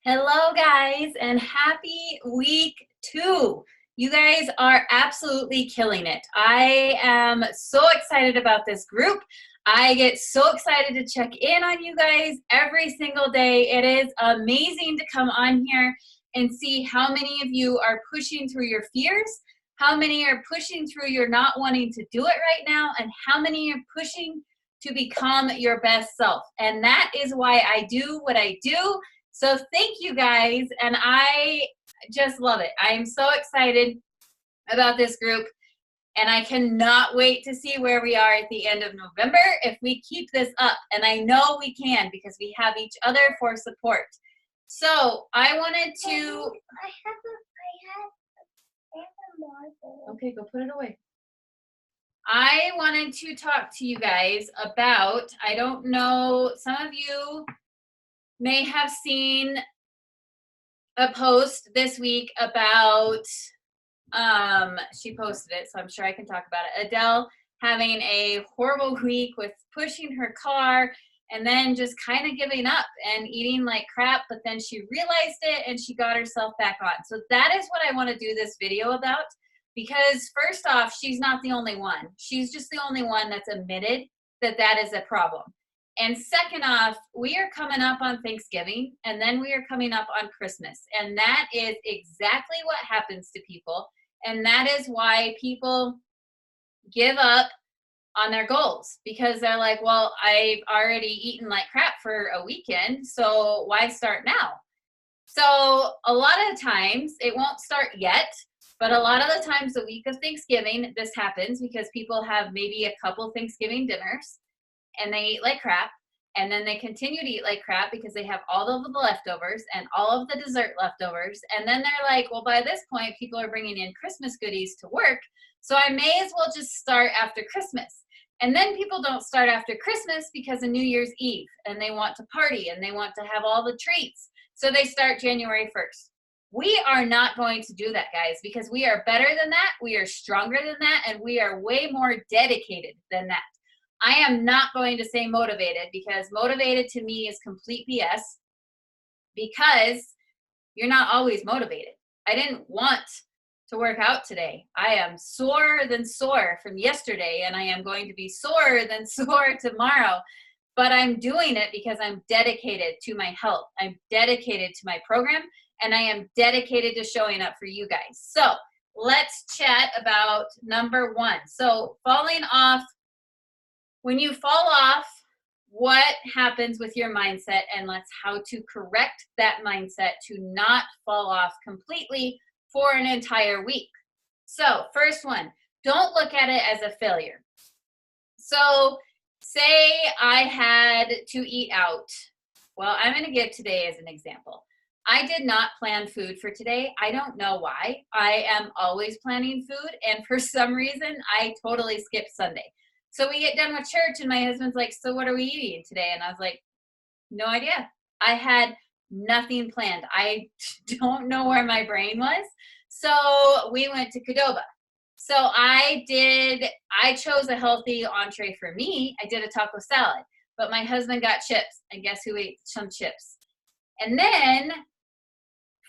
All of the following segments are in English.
Hello, guys, and happy week 2. You guys are absolutely killing it. I am so excited about this group. I get so excited to check in on you guys every single day. It is amazing to come on here and see how many of you are pushing through your fears, how many are pushing through your not wanting to do it right now, and how many are pushing to become your best self. And that is why I do what I do. So thank you guys, and I just love it. I am so excited about this group, and I cannot wait to see where we are at the end of November if we keep this up. And I know we can because we have each other for support. So I wanted to. I have a marble. Okay, go put it away. I wanted to talk to you guys about, I don't know, some of you may have seen a post this week about, she posted it, so I'm sure I can talk about it. Adele having a horrible week with pushing her car and then just kind of giving up and eating like crap, but then she realized it and she got herself back on. So that is what I want to do this video about, because first off, she's not the only one. She's just the only one that's admitted that that is a problem. And second off, we are coming up on Thanksgiving, and then we are coming up on Christmas. And that is exactly what happens to people. And that is why people give up on their goals, because they're like, well, I've already eaten like crap for a weekend, so why start now? So a lot of times, it won't start yet, but a lot of the times the week of Thanksgiving, this happens because people have maybe a couple Thanksgiving dinners and they eat like crap, and then they continue to eat like crap because they have all of the leftovers and all of the dessert leftovers, and then they're like, well, by this point, people are bringing in Christmas goodies to work, so I may as well just start after Christmas. And then people don't start after Christmas because of New Year's Eve, and they want to party, and they want to have all the treats, so they start January 1st. We are not going to do that, guys, because we are better than that, we are stronger than that, and we are way more dedicated than that. I am not going to say motivated, because motivated to me is complete BS, because you're not always motivated. I didn't want to work out today. I am sore than sore from yesterday, and I am going to be sore than sore tomorrow, but I'm doing it because I'm dedicated to my health. I'm dedicated to my program, and I am dedicated to showing up for you guys. So let's chat about number 1. So falling off. When you fall off, what happens with your mindset, and let's how to correct that mindset to not fall off completely for an entire week. So first one, don't look at it as a failure. So say I had to eat out. Well, I'm going to give today as an example. I did not plan food for today. I don't know why. I am always planning food, and for some reason, I totally skipped Sunday. So we get done with church, and my husband's like, so what are we eating today? And I was like, no idea. I had nothing planned. I don't know where my brain was. So we went to Qdoba. So I chose a healthy entree for me. I did a taco salad, but my husband got chips, and guess who ate some chips? And then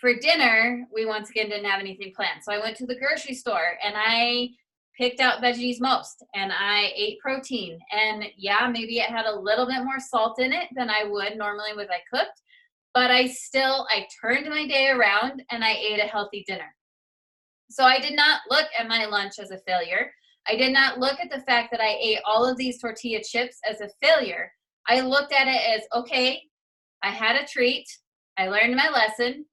for dinner, we once again didn't have anything planned. So I went to the grocery store, and I picked out veggies most, and I ate protein, and yeah, maybe it had a little bit more salt in it than I would normally when I cooked, but I turned my day around and I ate a healthy dinner. So I did not look at my lunch as a failure. I did not look at the fact that I ate all of these tortilla chips as a failure. I looked at it as, okay, I had a treat, I learned my lesson,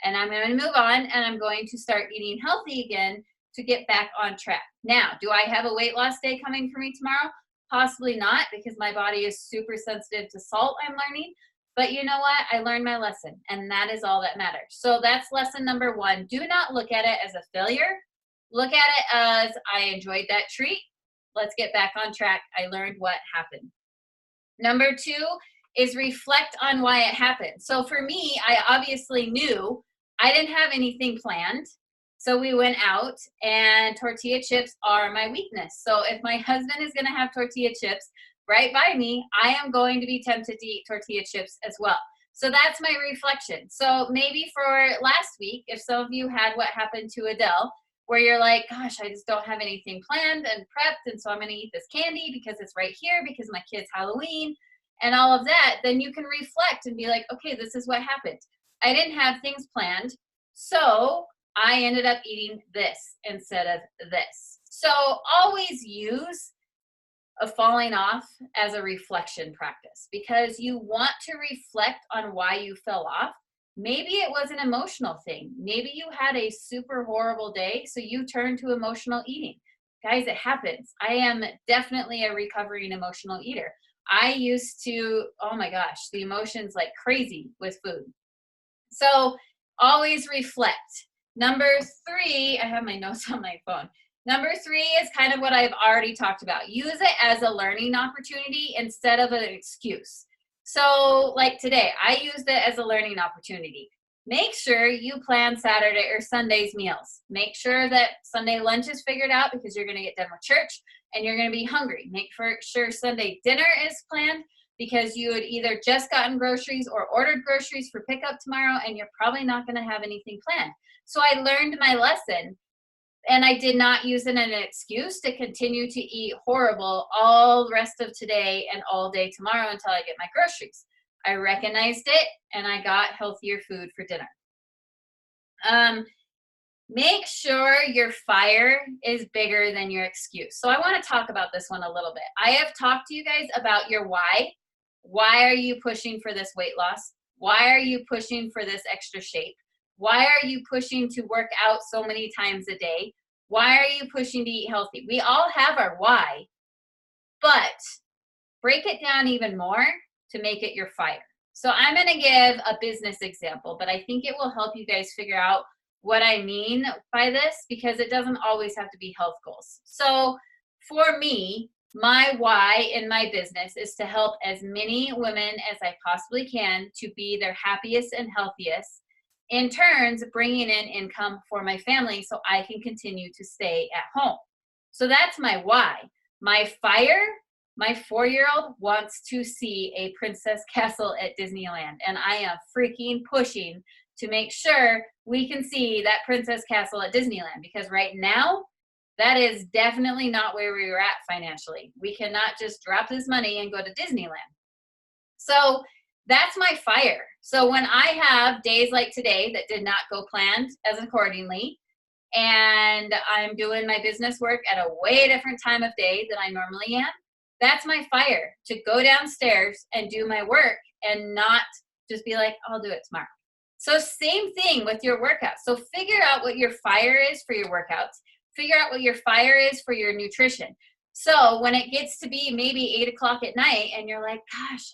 and I'm going to move on, and I'm going to start eating healthy again to get back on track. Now, do I have a weight loss day coming for me tomorrow? Possibly not, because my body is super sensitive to salt, I'm learning. But you know what? I learned my lesson, and that is all that matters. So that's lesson number 1. Do not look at it as a failure. Look at it as, I enjoyed that treat. Let's get back on track. I learned what happened. Number 2 is reflect on why it happened. So for me, I obviously knew I didn't have anything planned. So we went out, and tortilla chips are my weakness. So if my husband is going to have tortilla chips right by me, I am going to be tempted to eat tortilla chips as well. So that's my reflection. So maybe for last week, if some of you had what happened to Adele, where you're like, gosh, I just don't have anything planned and prepped, and so I'm going to eat this candy because it's right here because my kid's Halloween and all of that, then you can reflect and be like, okay, this is what happened. I didn't have things planned, so I ended up eating this instead of this. So always use a falling off as a reflection practice, because you want to reflect on why you fell off. Maybe it was an emotional thing. Maybe you had a super horrible day, so you turned to emotional eating. Guys, it happens. I am definitely a recovering emotional eater. I used to, oh my gosh, the emotions like crazy with food. So always reflect. Number 3, I have my notes on my phone. Number 3 is kind of what I've already talked about. Use it as a learning opportunity instead of an excuse. So like today, I used it as a learning opportunity. Make sure you plan Saturday or Sunday's meals. Make sure that Sunday lunch is figured out because you're going to get done with church and you're going to be hungry. Make sure Sunday dinner is planned because you had either just gotten groceries or ordered groceries for pickup tomorrow, and you're probably not going to have anything planned. So I learned my lesson, and I did not use it as an excuse to continue to eat horrible all the rest of today and all day tomorrow until I get my groceries. I recognized it, and I got healthier food for dinner. Make sure your fire is bigger than your excuse. So I want to talk about this one a little bit. I have talked to you guys about your why. Why are you pushing for this weight loss? Why are you pushing for this extra shape? Why are you pushing to work out so many times a day? Why are you pushing to eat healthy? We all have our why, but break it down even more to make it your fire. So I'm going to give a business example, but I think it will help you guys figure out what I mean by this, because it doesn't always have to be health goals. So for me, my why in my business is to help as many women as I possibly can to be their happiest and healthiest, in turns bringing in income for my family so I can continue to stay at home. So that's my why. My fire, my 4-year-old wants to see a princess castle at Disneyland, and I am freaking pushing to make sure we can see that princess castle at Disneyland, because right now, that is definitely not where we were at financially. We cannot just drop this money and go to Disneyland. So that's my fire. So when I have days like today that did not go planned as accordingly, and I'm doing my business work at a way different time of day than I normally am, that's my fire, to go downstairs and do my work and not just be like, I'll do it tomorrow. So same thing with your workouts. So figure out what your fire is for your workouts. Figure out what your fire is for your nutrition. So when it gets to be maybe 8 o'clock at night and you're like, gosh,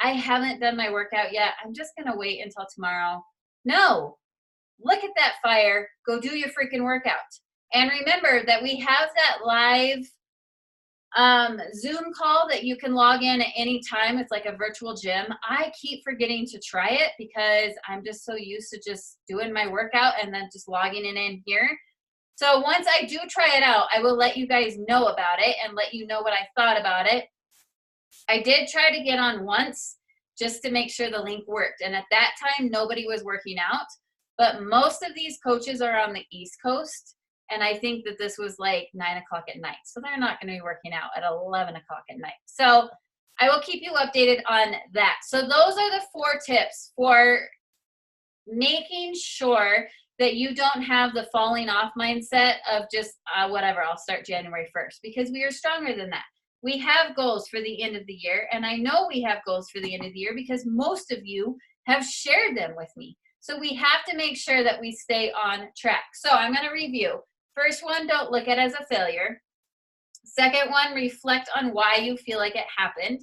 I haven't done my workout yet, I'm just going to wait until tomorrow. No, look at that fire. Go do your freaking workout. And remember that we have that live Zoom call that you can log in at any time. It's like a virtual gym. I keep forgetting to try it because I'm just so used to just doing my workout and then just logging in here. So once I do try it out, I will let you guys know about it and let you know what I thought about it. I did try to get on once just to make sure the link worked. And at that time, nobody was working out. But most of these coaches are on the East Coast. And I think that this was like 9 o'clock at night. So they're not going to be working out at 11 o'clock at night. So I will keep you updated on that. So those are the 4 tips for making sure that you don't have the falling off mindset of just whatever, I'll start January 1st, because we are stronger than that. We have goals for the end of the year, and I know we have goals for the end of the year because most of you have shared them with me. So we have to make sure that we stay on track. So I'm going to review. First one, don't look at it as a failure. Second one, reflect on why you feel like it happened.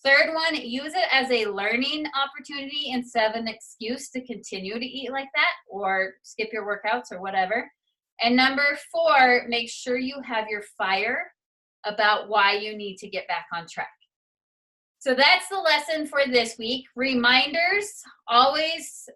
Third one, use it as a learning opportunity instead of an excuse to continue to eat like that or skip your workouts or whatever. And number 4, make sure you have your fire about why you need to get back on track. So that's the lesson for this week. Reminders, always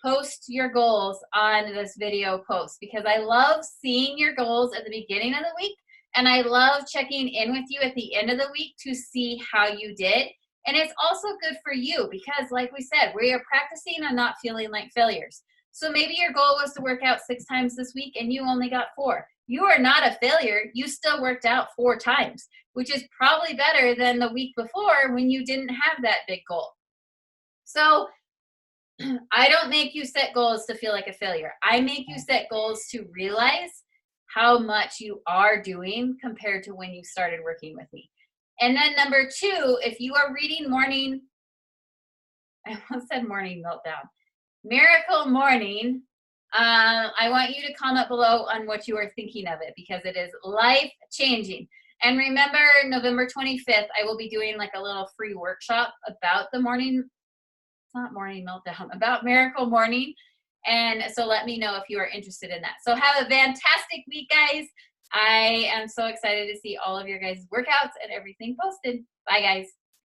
post your goals on this video post, because I love seeing your goals at the beginning of the week, and I love checking in with you at the end of the week to see how you did And it's also good for you because, like we said, we are practicing on not feeling like failures. So maybe your goal was to work out 6 times this week and you only got 4. You are not a failure. You still worked out 4 times, which is probably better than the week before when you didn't have that big goal. So I don't make you set goals to feel like a failure. I make you set goals to realize how much you are doing compared to when you started working with me. And then number 2, if you are reading I almost said Morning Meltdown, Miracle Morning, I want you to comment below on what you are thinking of it because it is life changing. And remember, November 25th, I will be doing like a little free workshop about the not Morning Meltdown, about Miracle Morning. And so let me know if you are interested in that. So have a fantastic week, guys. I am so excited to see all of your guys' workouts and everything posted. Bye, guys.